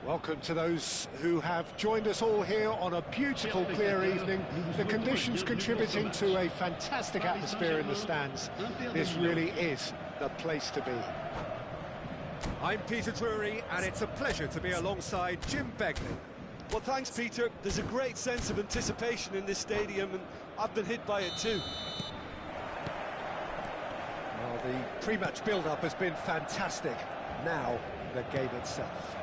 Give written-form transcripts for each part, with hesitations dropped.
Welcome to those who have joined us all here on a beautiful, clear evening. The conditions contributing to a fantastic atmosphere in the stands. This really is the place to be. I'm Peter Drury, and it's a pleasure to be alongside Jim Begley. Well, thanks, Peter. There's a great sense of anticipation in this stadium, and I've been hit by it too. Well, the pre-match build-up has been fantastic. Now, the game itself.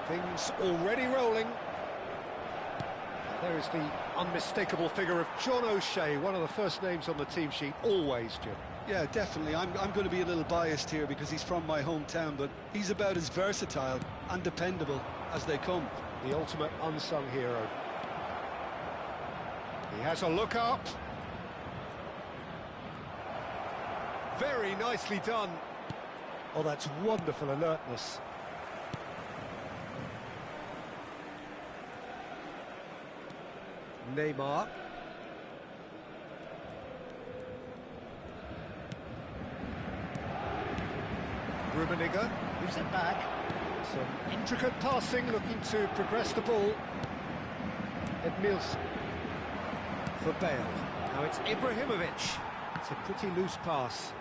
Things already rolling. There is the unmistakable figure of John O'Shea, one of the first names on the team sheet, always, Jim. Yeah, definitely. I'm going to be a little biased here because he's from my hometown, but he's about as versatile and dependable as they come. The ultimate unsung hero. He has a look up. Very nicely done. Oh, that's wonderful alertness. Neymar. Rummenigge moves it back. Some intricate passing, looking to progress the ball. Edmilson for Bale. Now it's Ibrahimovic. It's a pretty loose pass.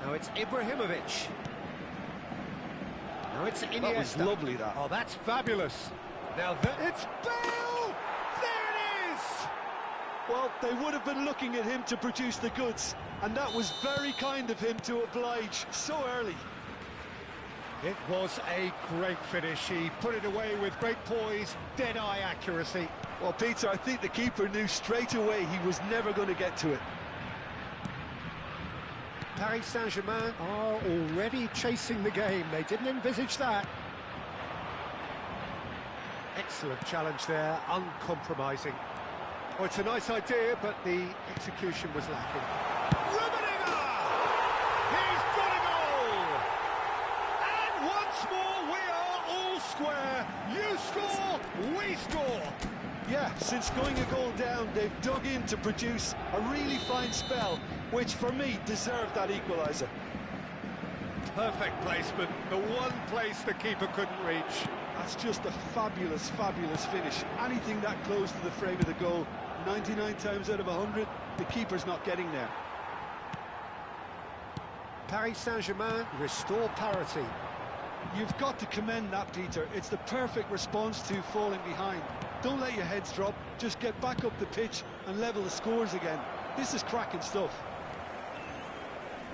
Now it's Ibrahimovic. Now it's Iniesta. That was lovely, that. Oh, that's fabulous. Now it's Bale! There it is! Well, they would have been looking at him to produce the goods, and that was very kind of him to oblige so early. It was a great finish. He put it away with great poise, dead-eye accuracy. Well, Peter, I think the keeper knew straight away he was never going to get to it. Paris Saint-Germain are already chasing the game. They didn't envisage that. Excellent challenge there, uncompromising. Oh, it's a nice idea, but the execution was lacking. Rummenigge! He's got a goal! And once more, we are all square. You score, we score. Yeah, since going a goal down, they've dug in to produce a really fine spell, which for me deserved that equaliser. Perfect placement, the one place the keeper couldn't reach. That's just a fabulous, fabulous finish. Anything that close to the frame of the goal, 99 times out of 100, the keeper's not getting there. Paris Saint-Germain restore parity. You've got to commend that, Peter. It's the perfect response to falling behind. Don't let your heads drop, just get back up the pitch and level the scores again. This is cracking stuff.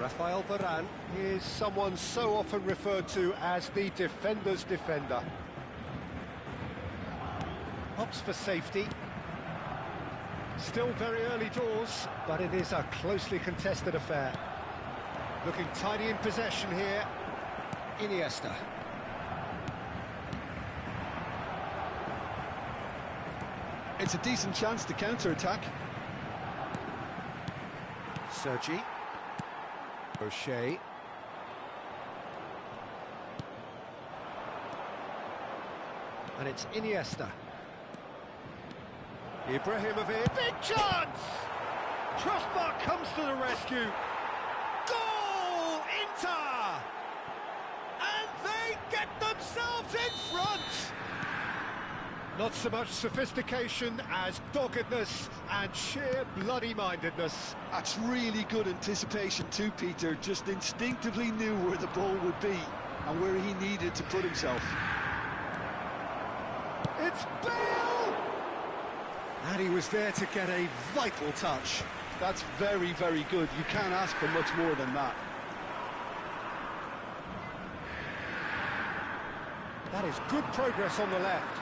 Rafael Varane is someone so often referred to as the defender's defender. Opts for safety. Still very early doors, but it is a closely contested affair. Looking tidy in possession here. Iniesta. It's a decent chance to counter-attack. Sergi. O'Shea. And it's Iniesta. Ibrahimovic. Big chance! Crossbar comes to the rescue. Goal! Inter! And they get themselves in front! Not so much sophistication as doggedness and sheer bloody-mindedness. That's really good anticipation too, Peter. Just instinctively knew where the ball would be and where he needed to put himself. It's Bale! And he was there to get a vital touch. That's very, very good. You can't ask for much more than that. That is good progress on the left.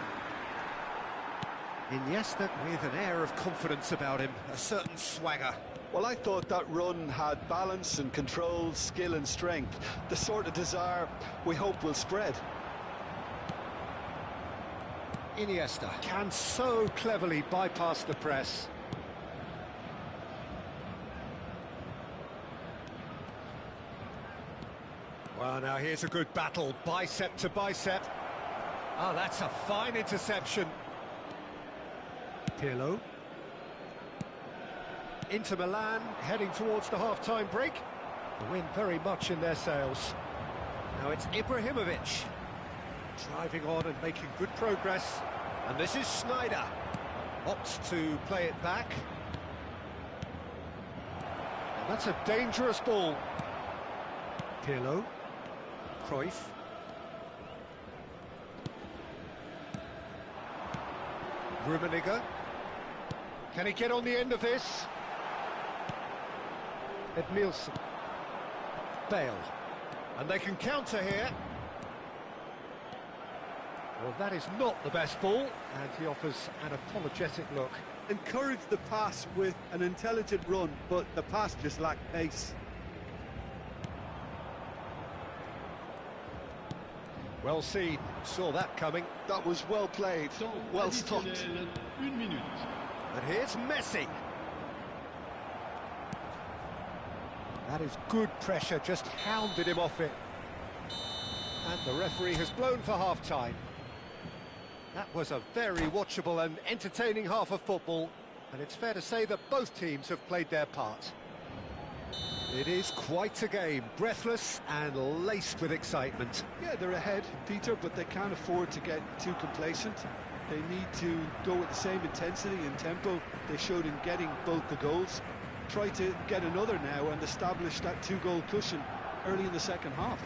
Iniesta with an air of confidence about him, a certain swagger. Well, I thought that run had balance and control, skill and strength, the sort of desire we hope will spread. Iniesta can so cleverly bypass the press. Well, now here's a good battle, bicep to bicep. Oh, that's a fine interception. Pirlo. Inter Milan heading towards the half-time break. The wind very much in their sails. Now it's Ibrahimovic. Driving on and making good progress. And this is Sneijder. Opts to play it back. And that's a dangerous ball. Pirlo. Cruyff. Rummenigge. Can he get on the end of this? Edmilson. Bale. And they can counter here. Well, that is not the best ball, and he offers an apologetic look. Encourage the pass with an intelligent run, but the pass just lacked pace. Well seen, saw that coming. That was well played, well stopped. And here's Messi. That is good pressure, just hounded him off it. And the referee has blown for half-time. That was a very watchable and entertaining half of football, and it's fair to say that both teams have played their part. It is quite a game, breathless and laced with excitement. Yeah, they're ahead, Peter, but they can't afford to get too complacent. They need to go with the same intensity and tempo they showed in getting both the goals. Try to get another now and establish that two-goal cushion early in the second half.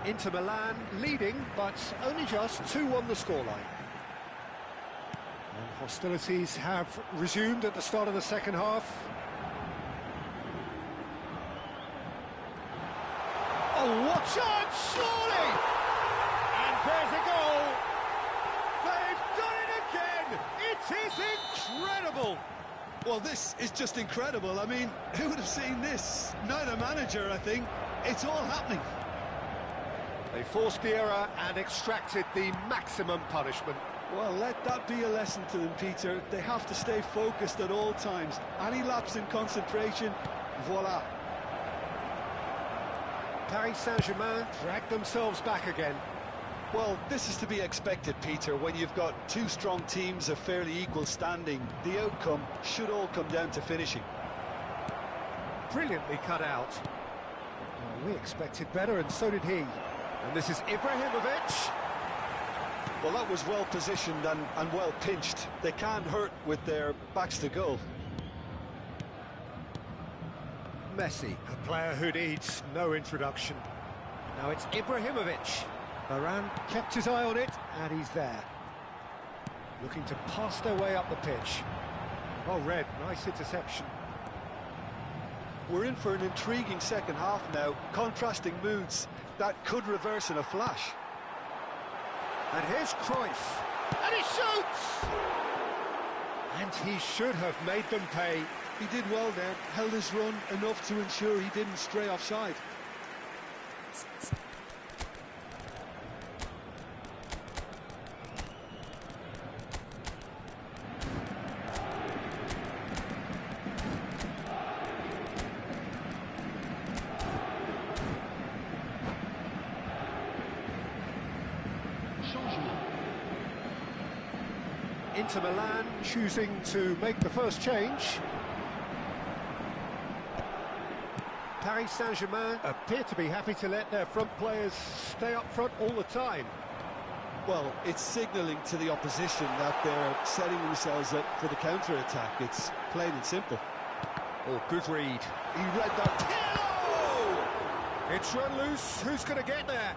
Inter Milan leading, but only just 2 on the scoreline. And hostilities have resumed at the start of the second half. Oh, what chance, surely! And there's a goal! They've done it again! It is incredible! Well, this is just incredible. I mean, who would have seen this? Not a manager, I think. It's all happening. They forced the error and extracted the maximum punishment. Well, let that be a lesson to them, Peter. They have to stay focused at all times. Any lapse in concentration, voila. Paris Saint-Germain dragged themselves back again. Well, this is to be expected, Peter. When you've got two strong teams of fairly equal standing, the outcome should all come down to finishing. Brilliantly cut out. Well, we expected better, and so did he. And this is Ibrahimovic. Well, that was well positioned and well pinched. They can't hurt with their backs to goal. Messi, a player who needs no introduction. Now it's Ibrahimovic. Varane kept his eye on it, and he's there. Looking to pass their way up the pitch. Well read, nice interception. We're in for an intriguing second half now. Contrasting moods that could reverse in a flash. And here's Cruyff. And he shoots! And he should have made them pay. He did well there, held his run enough to ensure he didn't stray offside. Inter Milan choosing to make the first change. Paris Saint-Germain appear to be happy to let their front players stay up front all the time. Well, it's signalling to the opposition that they're setting themselves up for the counter-attack. It's plain and simple. Oh, good read. He read that. Pirlo! It's run loose. Who's going to get there?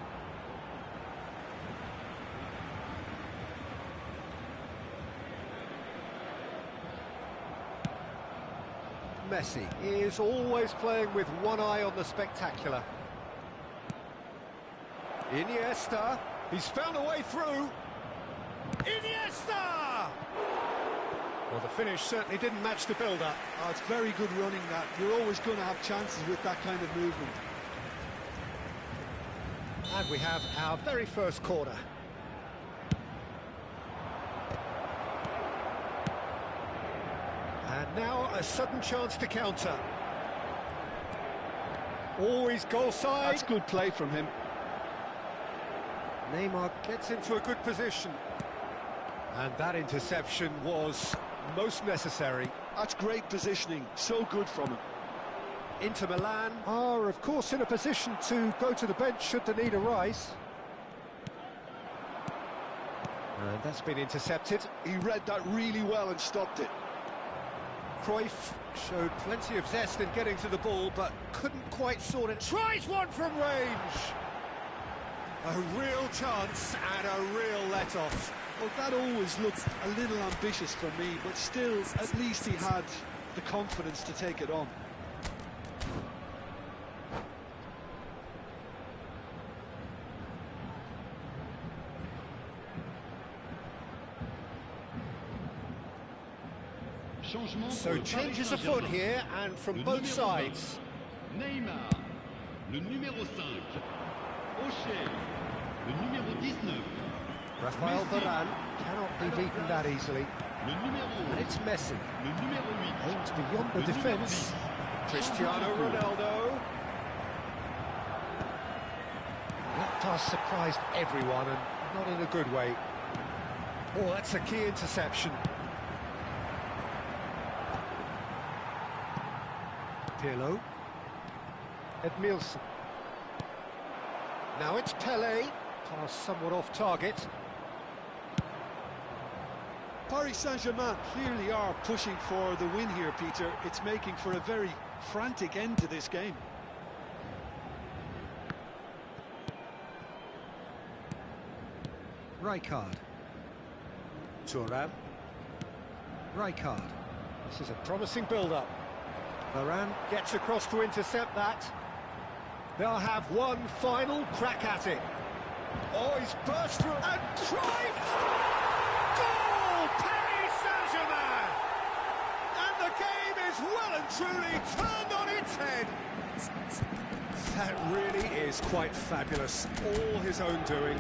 Messi is always playing with one eye on the spectacular. Iniesta, he's found a way through. Iniesta! Well, the finish certainly didn't match the build-up. Oh, it's very good running, that. You're always going to have chances with that kind of movement. And we have our very first corner. And now a sudden chance to counter. Always goal side. That's good play from him. Neymar gets into a good position. And that interception was most necessary. That's great positioning. So good from him. Inter Milan are, of course, in a position to go to the bench should the need arise. And that's been intercepted. He read that really well and stopped it. Cruyff showed plenty of zest in getting to the ball, but couldn't quite sort it. Tries one from range! A real chance and a real let-off. Well, that always looked a little ambitious for me, but still, at least he had the confidence to take it on. So changes afoot here, and from both sides. Neymar, le numéro 5. O'Shea, le numéro 19. Rafael Varane cannot be beaten that easily. Le numéro And it's Messi. Le numéro 8. Aims beyond the Le numéro defence. 10. Cristiano Ronaldo. That pass surprised everyone, and not in a good way. Oh, that's a key interception. Pirlo. Edmilson. Now it's Pelé. Pass somewhat off target. Paris Saint-Germain clearly are pushing for the win here, Peter. It's making for a very frantic end to this game. Rijkaard. Thuram. Rijkaard. This is a promising build-up. Varane gets across to intercept that. They'll have one final crack at it. Oh, he's burst through, and Cruyff! Goal! Paris Saint-Germain! And the game is well and truly turned on its head. That really is quite fabulous. All his own doing.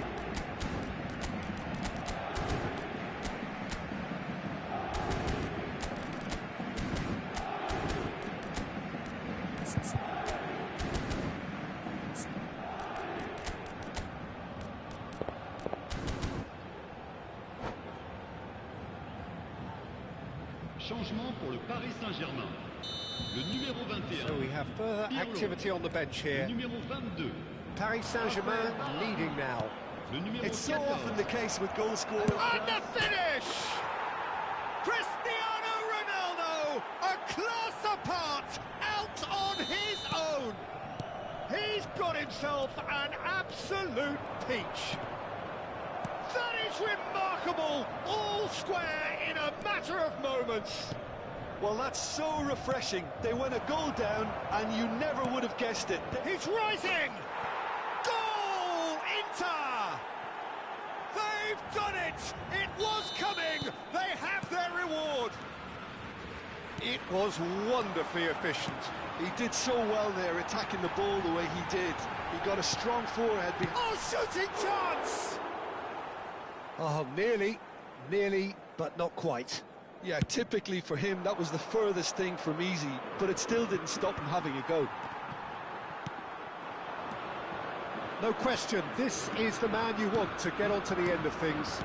Changement pour le Paris Saint-Germain. Le numéro 21. So we have further activity on the bench here. Le numéro 22. Paris Saint-Germain leading now. Le numéro It's so 14. often the case with goal scorers. And the finish! Cristiano Ronaldo, a class apart, out on his own. He's got himself an absolute peach. That is remarkable, all square in a matter of moments. Well, that's so refreshing. They went a goal down, and you never would have guessed it. He's rising! Goal, Inter! They've done it! It was coming! They have their reward! It was wonderfully efficient. He did so well there, attacking the ball the way he did. He got a strong forehead behind. Oh, shooting chance! Oh, nearly, but not quite. Yeah, typically for him, that was the furthest thing from easy, but it still didn't stop him having a go. No question, this is the man you want to get onto the end of things.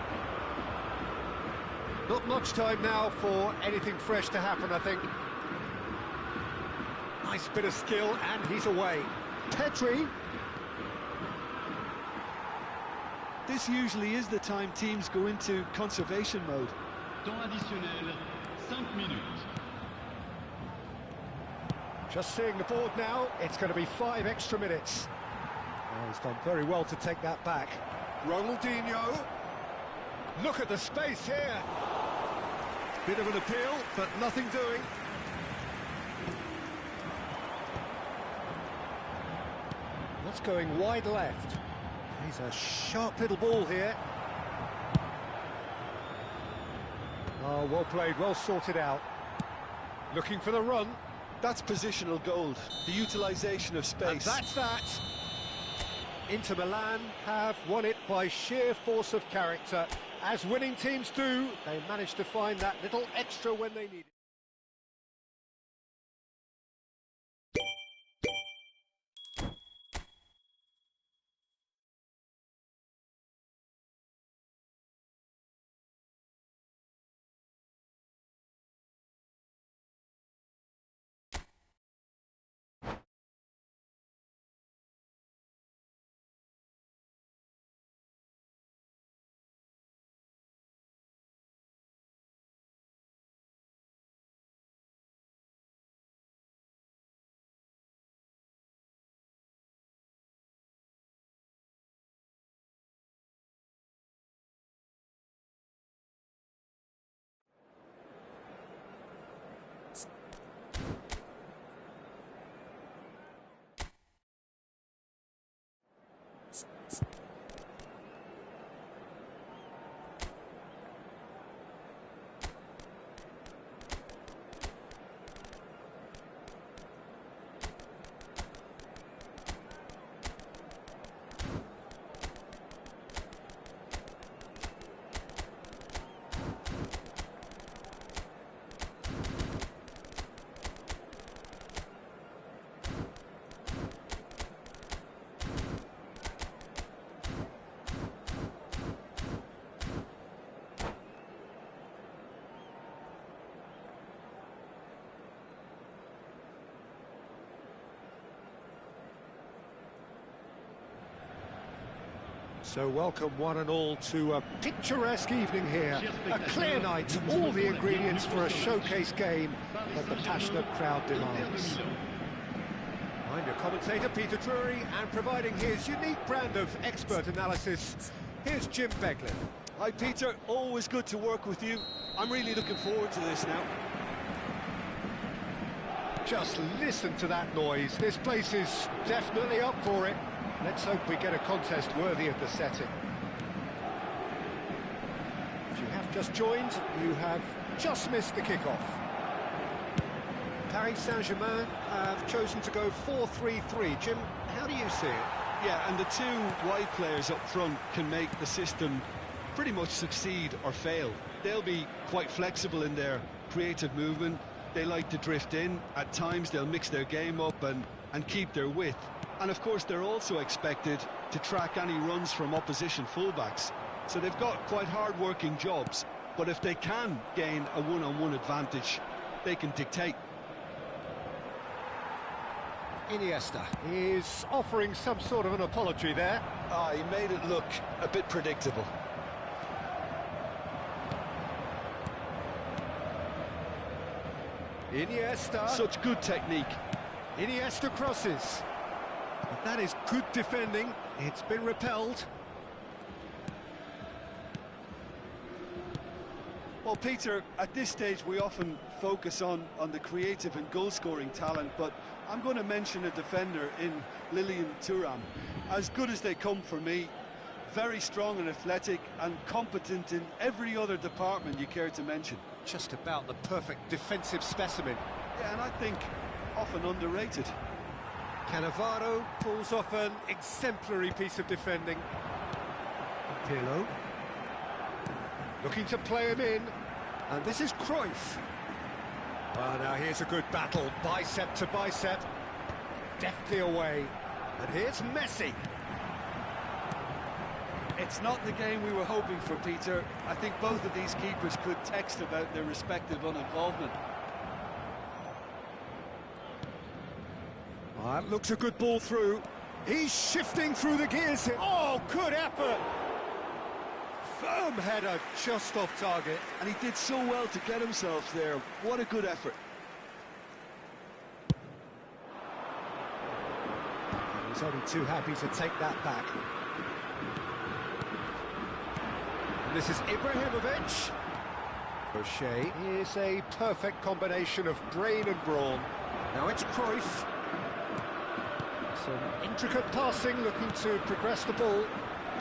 Not much time now for anything fresh to happen, I think. Nice bit of skill, and he's away. Pedri. This usually is the time teams go into conservation mode. Temps additionnel, 5 minutes. Just seeing the board now, it's going to be 5 extra minutes. Oh, he's done very well to take that back. Ronaldinho. Look at the space here. Bit of an appeal, but nothing doing. That's going wide left. He's a sharp little ball here. Oh, well played, well sorted out. Looking for the run. That's positional gold, the utilisation of space. And that's that. Inter Milan have won it by sheer force of character. As winning teams do, they managed to find that little extra when they need it. So welcome one and all to a picturesque evening here, a clear night, all the ingredients for a showcase game that the passionate crowd demands. I'm your commentator Peter Drury, and providing his unique brand of expert analysis, here's Jim Beglin. Hi Peter, always good to work with you. I'm really looking forward to this now. Just listen to that noise, this place is definitely up for it. Let's hope we get a contest worthy of the setting. If you have just joined, you have just missed the kickoff. Paris Saint-Germain have chosen to go 4-3-3. Jim, how do you see it? Yeah, and the two wide players up front can make the system pretty much succeed or fail. They'll be quite flexible in their creative movement. They like to drift in. At times they'll mix their game up and keep their width. And of course they're also expected to track any runs from opposition fullbacks. So they've got quite hard-working jobs, but if they can gain a one-on-one advantage, they can dictate. Iniesta is offering some sort of an apology there. He made it look a bit predictable. Iniesta. Such good technique. Iniesta crosses. But that is good defending. It's been repelled. Well, Peter, at this stage we often focus on the creative and goal-scoring talent, but I'm going to mention a defender in Lilian Thuram. As good as they come for me, very strong and athletic and competent in every other department you care to mention. Just about the perfect defensive specimen. Yeah, and I think often underrated. Cannavaro pulls off an exemplary piece of defending. Pirlo looking to play him in, and this is Cruyff. Well, now here's a good battle, bicep to bicep, deftly away, and here's Messi. It's not the game we were hoping for, Peter. I think both of these keepers could text about their respective uninvolvement. That looks a good ball through. He's shifting through the gears here. Oh, good effort! Firm header, just off target. And he did so well to get himself there. What a good effort. He's only too happy to take that back. And this is Ibrahimovic. O'Shea is a perfect combination of brain and brawn. Now it's Cruyff. Some intricate passing, looking to progress the ball.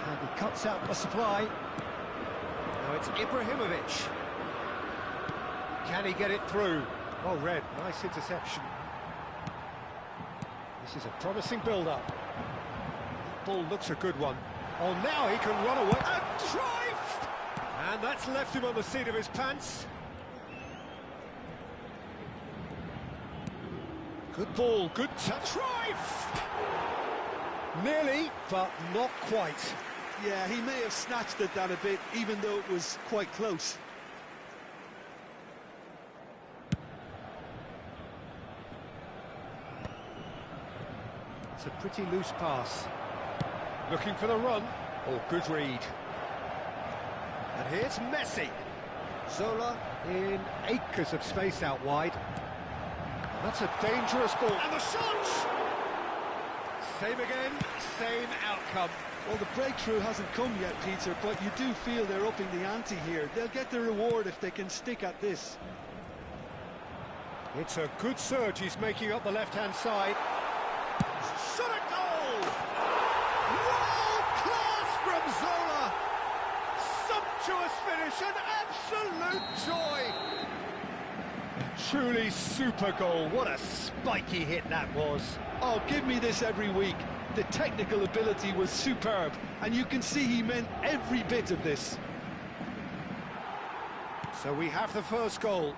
And he cuts out the supply. Now it's Ibrahimovic. Can he get it through? Well read, nice interception. This is a promising build-up. Ball looks a good one. Oh, now he can run away. And Cruyff! And that's left him on the seat of his pants. Good ball, good touch. Cruyff! Nearly, but not quite. Yeah, he may have snatched it down a bit, even though it was quite close. It's a pretty loose pass. Looking for the run. Oh, good read. And here's Messi. Zola in acres of space out wide. That's a dangerous ball. And the shot! Same again, same outcome. Well, the breakthrough hasn't come yet, Peter, but you do feel they're upping the ante here. They'll get the reward if they can stick at this. It's a good surge he's making up the left-hand side. Shot a goal! World Sumptuous finish, an absolute joy! A truly super goal. What a spiky hit that was. Oh, give me this every week. The technical ability was superb, and you can see he meant every bit of this. So we have the first goal.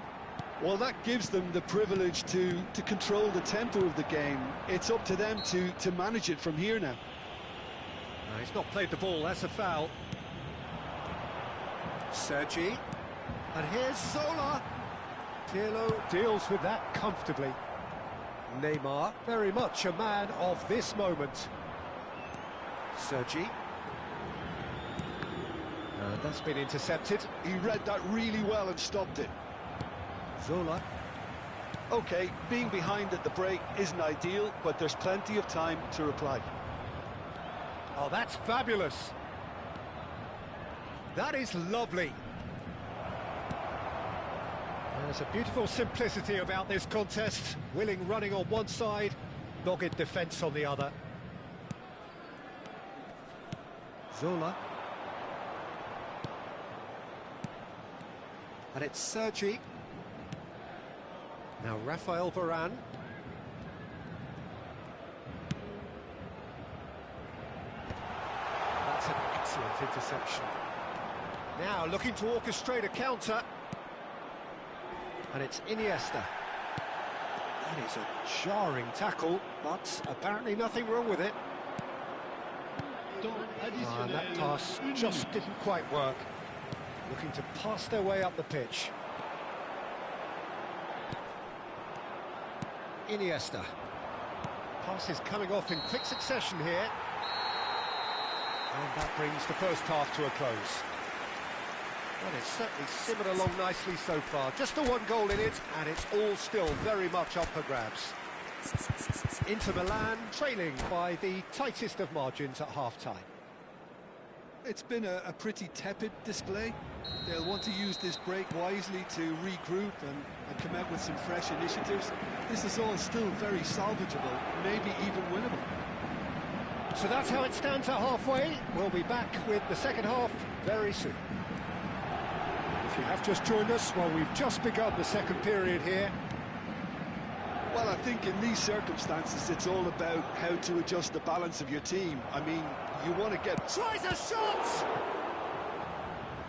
Well, that gives them the privilege to control the tempo of the game. It's up to them to manage it from here now. No, he's not played the ball, that's a foul. Sergi. And here's Zola. Pirlo deals with that comfortably. Neymar, very much a man of this moment. Sergi. And that's been intercepted. He read that really well and stopped it. Zola. Okay, being behind at the break isn't ideal, but there's plenty of time to reply. Oh, that's fabulous. That is lovely. There's a beautiful simplicity about this contest. Willing running on one side, dogged defence on the other. Zola. And it's Sergi. Now Rafael Varane. That's an excellent interception. Now looking to orchestrate a counter. And it's Iniesta. That is a jarring tackle, but apparently nothing wrong with it. And that pass just didn't quite work. Looking to pass their way up the pitch. Iniesta. Pass is coming off in quick succession here. And that brings the first half to a close. Well, it's certainly simmered along nicely so far. Just the one goal in it, and it's all still very much up for grabs. Inter Milan trailing by the tightest of margins at half-time. It's been a pretty tepid display. They'll want to use this break wisely to regroup and come out with some fresh initiatives. This is all still very salvageable, maybe even winnable. So that's how it stands at halfway. We'll be back with the second half very soon. If you have just joined us, well, we've just begun the second period here. Well, I think in these circumstances, it's all about how to adjust the balance of your team. I mean, you want to get... Tries a shot!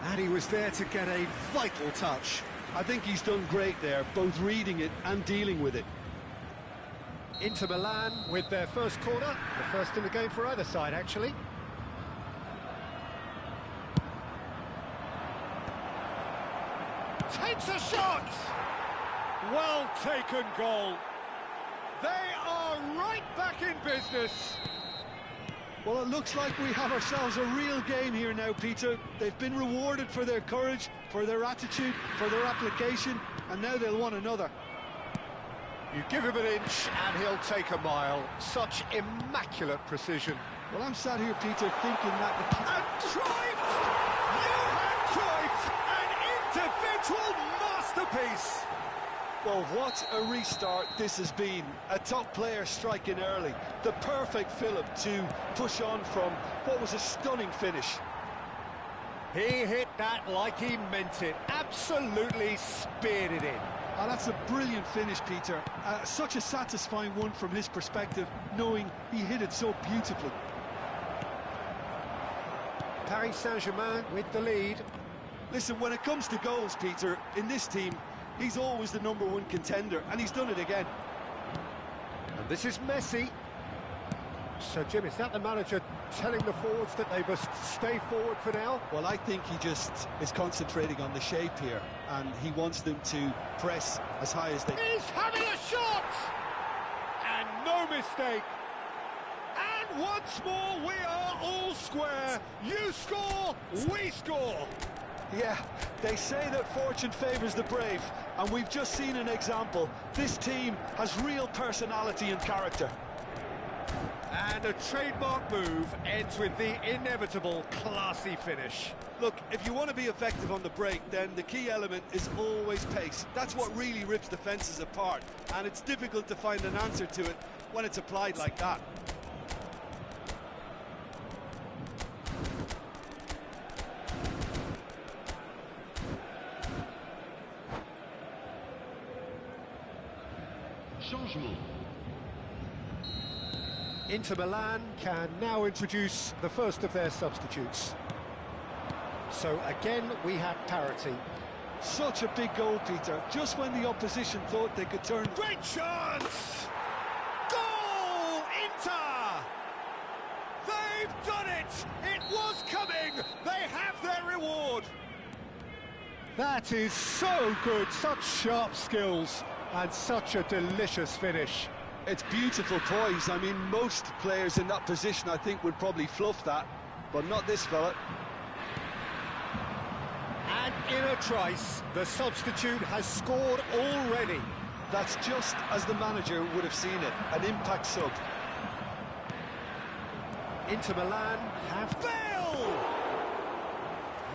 And he was there to get a vital touch. I think he's done great there, both reading it and dealing with it. Inter Milan with their first corner, the first in the game for either side, actually. Takes a shot! Well taken goal. They are right back in business. Well, it looks like we have ourselves a real game here now, Peter. They've been rewarded for their courage, for their attitude, for their application, and now they'll want another. You give him an inch and he'll take a mile. Such immaculate precision. Well, I'm sat here, Peter, thinking that... And Cruyff! Johan Cruyff! An individual masterpiece! Well, what a restart this has been. A top player striking early. The perfect fillip to push on from what was a stunning finish. He hit that like he meant it. Absolutely speared it in. Oh, that's a brilliant finish, Peter. Such a satisfying one from his perspective, knowing he hit it so beautifully. Paris Saint-Germain with the lead. Listen, when it comes to goals, Peter, in this team, he's always the #1 contender, and he's done it again. And this is Messi. So, Jim, is that the manager telling the forwards that they must stay forward for now? Well, I think he just is concentrating on the shape here, and he wants them to press as high as they... He's having a shot! And no mistake. And once more, we are all square. You score, we score. Yeah, they say that fortune favours the brave, and we've just seen an example. This team has real personality and character. And a trademark move ends with the inevitable classy finish. Look, if you want to be effective on the break, then the key element is always pace. That's what really rips defences apart, and it's difficult to find an answer to it when it's applied like that. Inter Milan can now introduce the first of their substitutes. So again, we have parity. Such a big goal, Peter, just when the opposition thought they could turn... Great chance! Goal! Inter! They've done it! It was coming! They have their reward! That is so good, such sharp skills, and such a delicious finish. It's beautiful poise. I mean, most players in that position, I think, would probably fluff that, but not this fella. And in a trice, the substitute has scored already. That's just as the manager would have seen it, an impact sub. Inter Milan have Bale!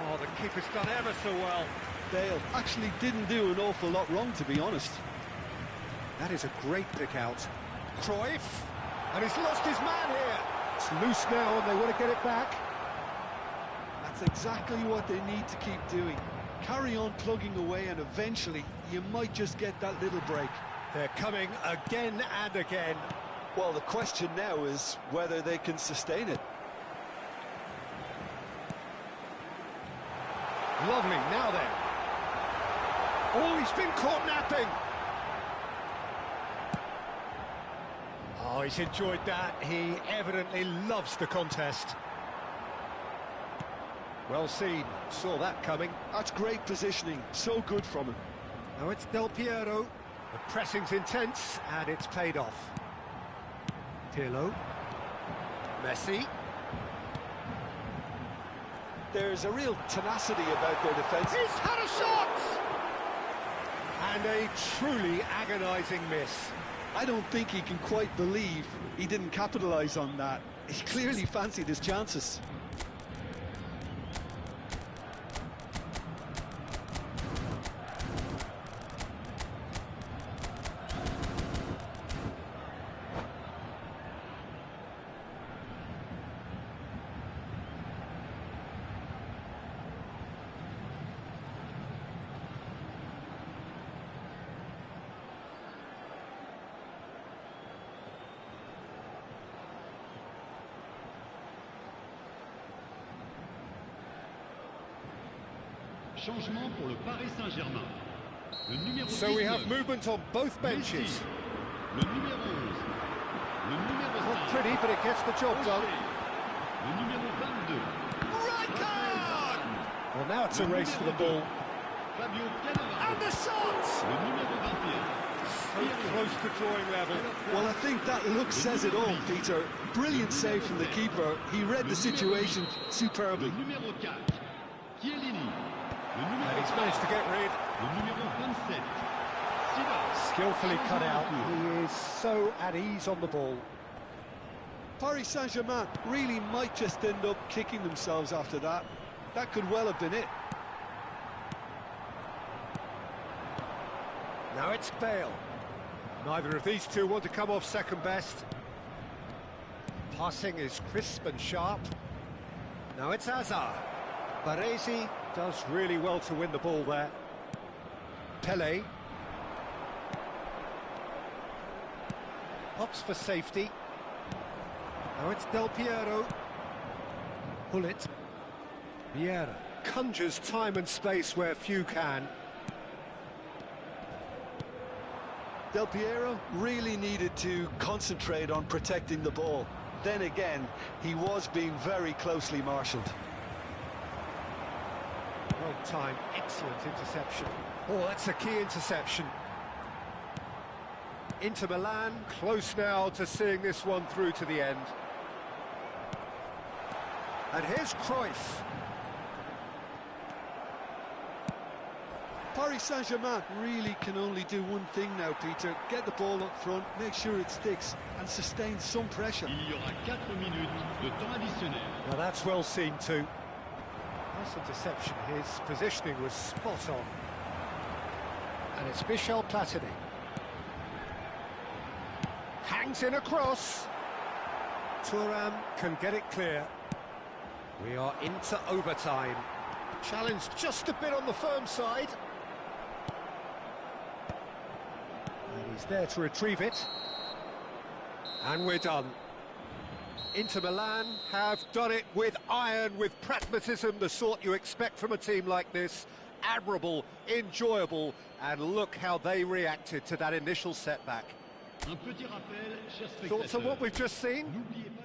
Oh, the keeper's done ever so well. Bale actually didn't do an awful lot wrong, to be honest. That is a great pick out. Cruyff, and he's lost his man here. It's loose now and they want to get it back. That's exactly what they need to keep doing. Carry on plugging away and eventually you might just get that little break. They're coming again and again. Well, the question now is whether they can sustain it. Lovely, now then. Oh, he's been caught napping. Oh, he's enjoyed that. He evidently loves the contest. Well seen, saw that coming. That's great positioning, so good from him. Now it's Del Piero. The pressing's intense, and it's paid off. Pirlo. Messi. There's a real tenacity about their defence. He's had a shot! And a truly agonising miss. I don't think he can quite believe he didn't capitalise on that. He clearly fancied his chances. Changement pour le Paris Saint-Germain. Le numéro 19. So we have movement on both benches. Messi. Le numéro 11. Le numéro 5. Not pretty, but it gets the job done. Le numéro 22. Right card! Well, now it's a race for the ball. Fabio Cannavaro. And the shot! Le numéro 21. So close to drawing level. Well, I think that look says it all, Peter. Brilliant save from the keeper. He read the situation superbly. Le numéro 4. Chiellini. And he's managed to get rid. Le numéro 27. Siva. Skillfully cut out. He is so at ease on the ball. Paris Saint-Germain really might just end up kicking themselves after that. That could well have been it. Now it's Bale. Neither of these two want to come off second best. Passing is crisp and sharp. Now it's Hazard. Baresi does really well to win the ball there. Pele. Pops for safety. Now it's Del Piero. Hullet. Vieira conjures time and space where few can. Del Piero really needed to concentrate on protecting the ball. Then again, he was being very closely marshalled. Well timed, excellent interception. Oh, that's a key interception. Inter Milan close now to seeing this one through to the end. And here's Cruyff. Paris Saint-Germain really can only do one thing now, Peter. Get the ball up front, make sure it sticks, and sustain some pressure. Il y aura 4 minutes de temps additionnel. Now that's well seen too. Nice interception, his positioning was spot on. And it's Michel Platini. Hangs in a cross. Thuram can get it clear. We are into overtime. Challenge just a bit on the firm side. And he's there to retrieve it. And we're done. Inter Milan have done it with iron, with pragmatism, the sort you expect from a team like this. Admirable, enjoyable, and look how they reacted to that initial setback. Un petit rappel, chers Thoughts on what spectateurs. we've just seen? N'oubliez pas